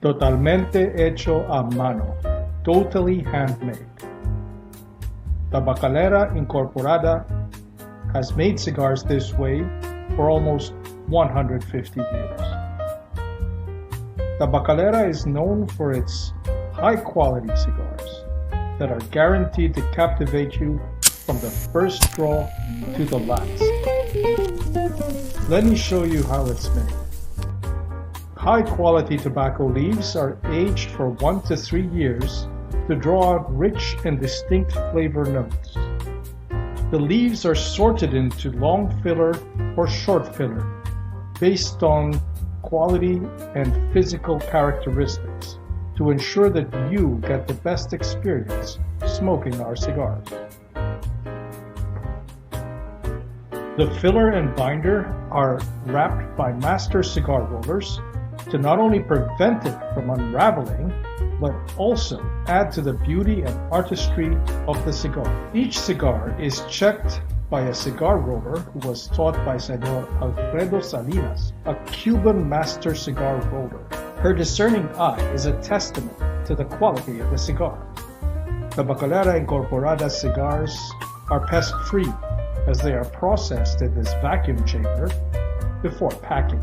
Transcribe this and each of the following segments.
Totalmente hecho a mano, totally handmade. Tabacalera Incorporada has made cigars this way for almost 150 years. Tabacalera is known for its high-quality cigars that are guaranteed to captivate you from the first draw to the last. Let me show you how it's made. High-quality tobacco leaves are aged for 1 to 3 years to draw out rich and distinct flavor notes. The leaves are sorted into long filler or short filler based on quality and physical characteristics to ensure that you get the best experience smoking our cigars. The filler and binder are wrapped by master cigar rollers to not only prevent it from unraveling, but also add to the beauty and artistry of the cigar. Each cigar is checked by a cigar roller who was taught by Senor Alfredo Salinas, a Cuban master cigar roller. Her discerning eye is a testament to the quality of the cigar. Tabacalera Incorporada cigars are pest-free as they are processed in this vacuum chamber before packing.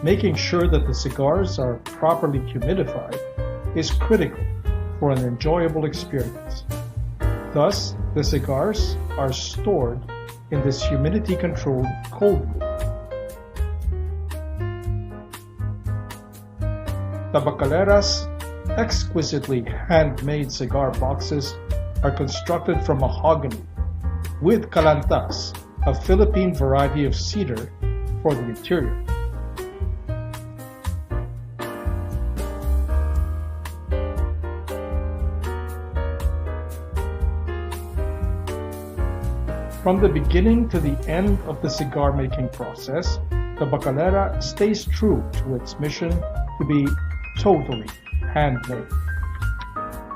Making sure that the cigars are properly humidified is critical for an enjoyable experience. Thus, the cigars are stored in this humidity-controlled cold room. Tabacalera's exquisitely handmade cigar boxes are constructed from mahogany with calantas, a Philippine variety of cedar, for the interior. From the beginning to the end of the cigar making process, Tabacalera stays true to its mission to be totally handmade,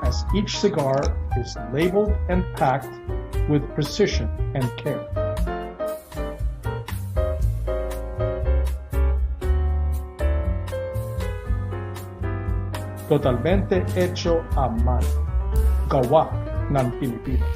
as each cigar is labeled and packed with precision and care. Totalmente hecho a mano, gawa ng Pilipino.